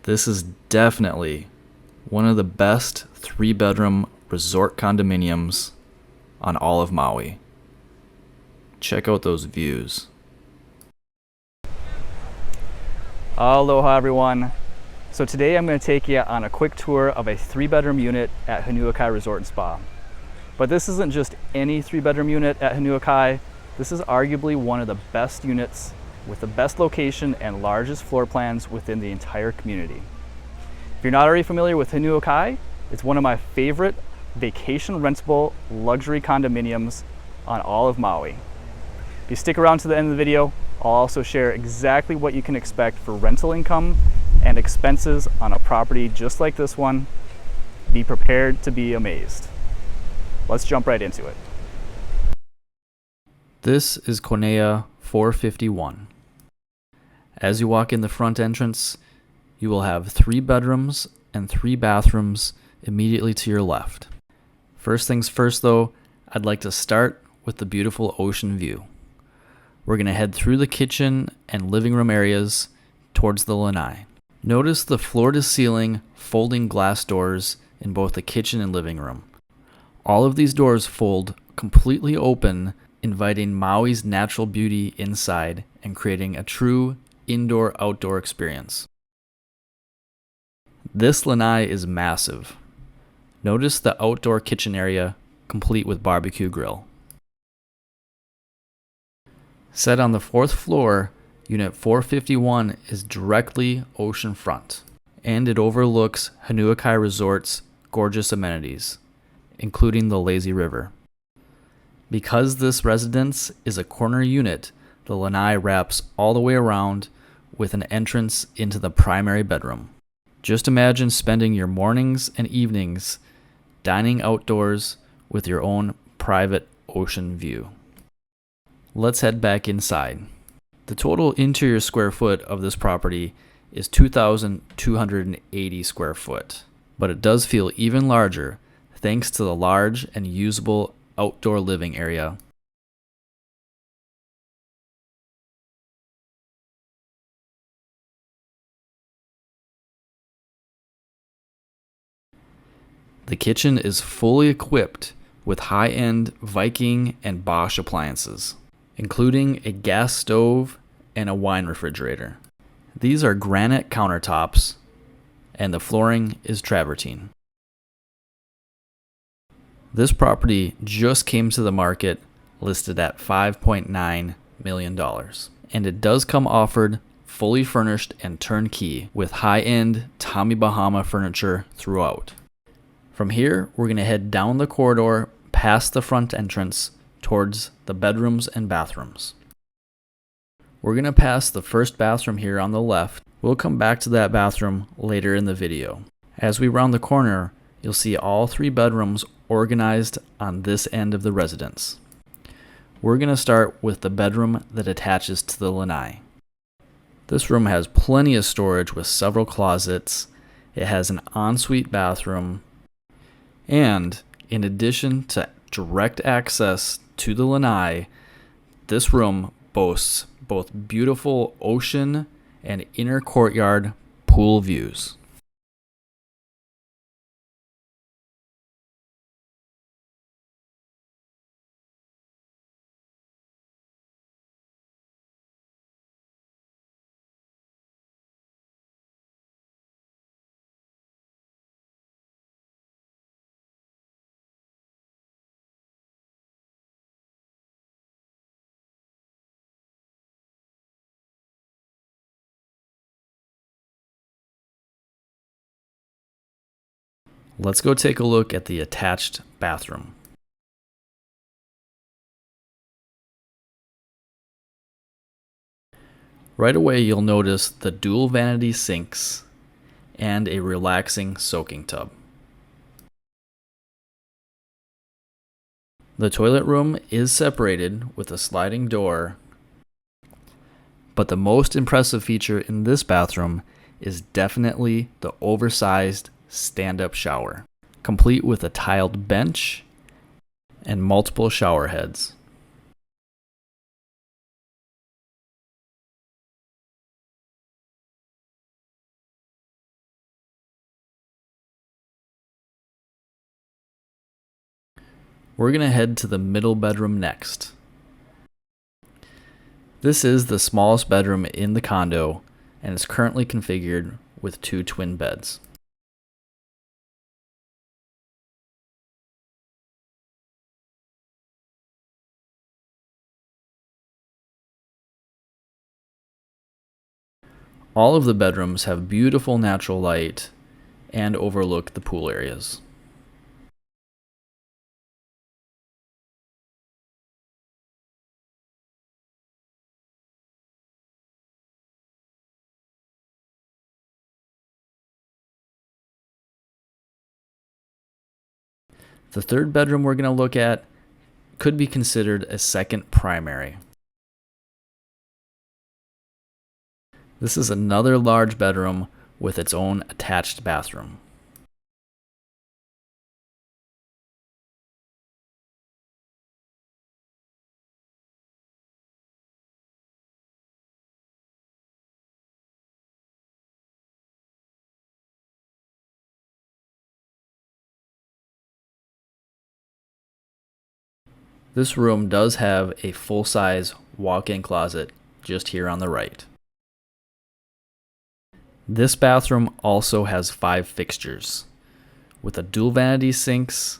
This is definitely one of the best 3-bedroom resort condominiums on all of Maui. Check out those views. Aloha everyone. So today I'm going to take you on a quick tour of a 3-bedroom unit at Honua Kai Resort and Spa. But this isn't just any 3-bedroom unit at Honua Kai. This is arguably one of the best units with the best location and largest floor plans within the entire community. If you're not already familiar with Honua Kai, it's one of my favorite vacation rentable luxury condominiums on all of Maui. If you stick around to the end of the video, I'll also share exactly what you can expect for rental income and expenses on a property just like this one. Be prepared to be amazed. Let's jump right into it. This is Konea 451. As you walk in the front entrance, you will have 3 bedrooms and 3 bathrooms immediately to your left. First things first though, I'd like to start with the beautiful ocean view. We're going to head through the kitchen and living room areas towards the lanai. Notice the floor-to-ceiling folding glass doors in both the kitchen and living room. All of these doors fold completely open, inviting Maui's natural beauty inside and creating a true indoor-outdoor experience. This lanai is massive. Notice the outdoor kitchen area complete with barbecue grill. Set on the 4th floor, Unit 451 is directly oceanfront, and it overlooks Honua Kai Resort's gorgeous amenities, including the lazy river. Because this residence is a corner unit, the lanai wraps all the way around with an entrance into the primary bedroom. Just imagine spending your mornings and evenings dining outdoors with your own private ocean view. Let's head back inside. The total interior square foot of this property is 2,280 square foot, but it does feel even larger thanks to the large and usable outdoor living area. The kitchen is fully equipped with high-end Viking and Bosch appliances, including a gas stove and a wine refrigerator. These are granite countertops, and the flooring is travertine. This property just came to the market listed at $5.9 million, and it does come offered fully furnished and turnkey with high-end Tommy Bahama furniture throughout. From here, we're going to head down the corridor past the front entrance towards the bedrooms and bathrooms. We're going to pass the first bathroom here on the left. We'll come back to that bathroom later in the video. As we round the corner, you'll see all 3 bedrooms organized on this end of the residence. We're going to start with the bedroom that attaches to the lanai. This room has plenty of storage with several closets. It has an ensuite bathroom, and in addition to direct access to the lanai, this room boasts both beautiful ocean and inner courtyard pool views. Let's go take a look at the attached bathroom. Right away, you'll notice the dual vanity sinks and a relaxing soaking tub. The toilet room is separated with a sliding door, but the most impressive feature in this bathroom is definitely the oversized stand-up shower, complete with a tiled bench and multiple shower heads. We're going to head to the middle bedroom next. This is the smallest bedroom in the condo and is currently configured with 2 twin beds. All of the bedrooms have beautiful natural light and overlook the pool areas. The third bedroom we're going to look at could be considered a second primary. This is another large bedroom with its own attached bathroom. This room does have a full-size walk-in closet just here on the right. This bathroom also has 5 fixtures, with a dual vanity sinks,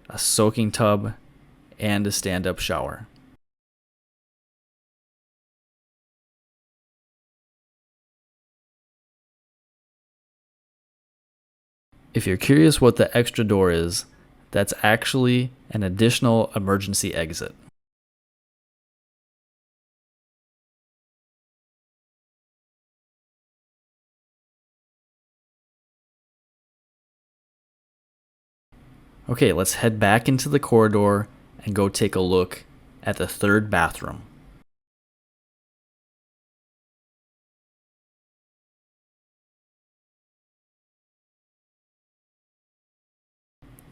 a soaking tub, and a stand-up shower. If you're curious what the extra door is, that's actually an additional emergency exit. Okay, let's head back into the corridor and go take a look at the third bathroom.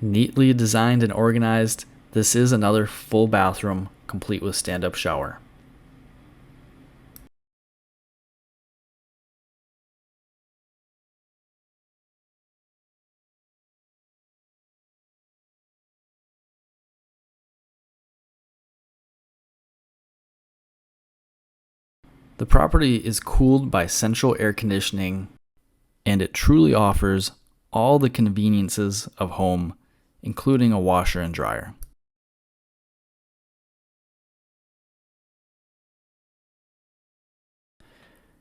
Neatly designed and organized, this is another full bathroom complete with stand-up shower. The property is cooled by central air conditioning, and it truly offers all the conveniences of home, including a washer and dryer.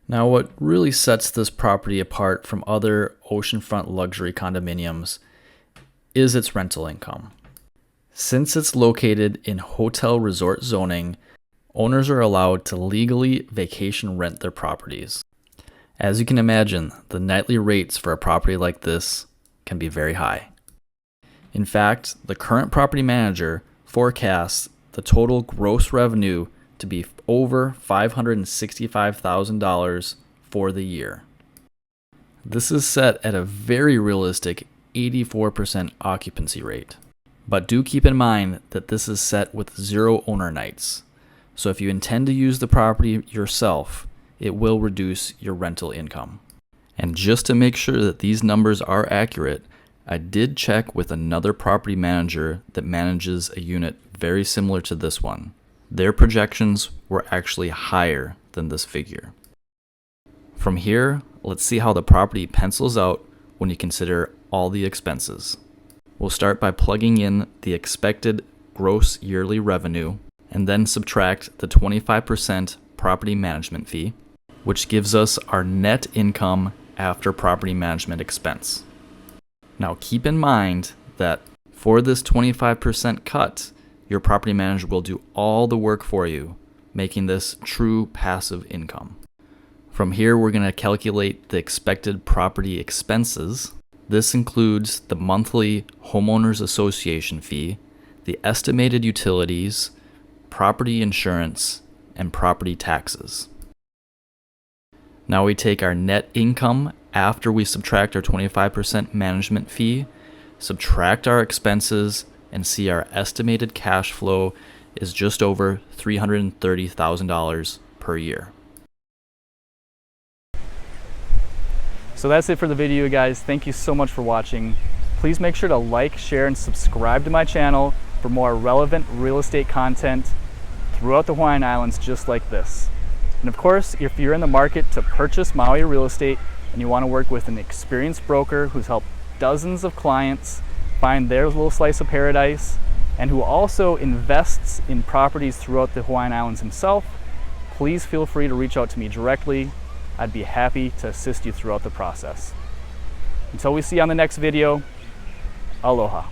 Now, what really sets this property apart from other oceanfront luxury condominiums is its rental income. Since it's located in hotel resort zoning, owners are allowed to legally vacation rent their properties. As you can imagine, the nightly rates for a property like this can be very high. In fact, the current property manager forecasts the total gross revenue to be over $565,000 for the year. This is set at a very realistic 84% occupancy rate. But do keep in mind that this is set with 0 owner nights. So if you intend to use the property yourself, it will reduce your rental income. And just to make sure that these numbers are accurate, I did check with another property manager that manages a unit very similar to this one. Their projections were actually higher than this figure. From here, let's see how the property pencils out when you consider all the expenses. We'll start by plugging in the expected gross yearly revenue and then subtract the 25% property management fee, which gives us our net income after property management expense. Now keep in mind that for this 25% cut, your property manager will do all the work for you, making this true passive income. From here, we're going to calculate the expected property expenses. This includes the monthly homeowners association fee, the estimated utilities, property insurance, and property taxes. Now we take our net income after we subtract our 25% management fee, subtract our expenses, and see our estimated cash flow is just over $330,000 per year. So that's it for the video, guys. Thank you so much for watching. Please make sure to like, share, and subscribe to my channel for for more relevant real estate content throughout the Hawaiian Islands just like this. And of course, if you're in the market to purchase Maui real estate and you want to work with an experienced broker who's helped dozens of clients find their little slice of paradise and who also invests in properties throughout the Hawaiian Islands himself, please feel free to reach out to me directly. I'd be happy to assist you throughout the process. Until we see you on the next video, aloha.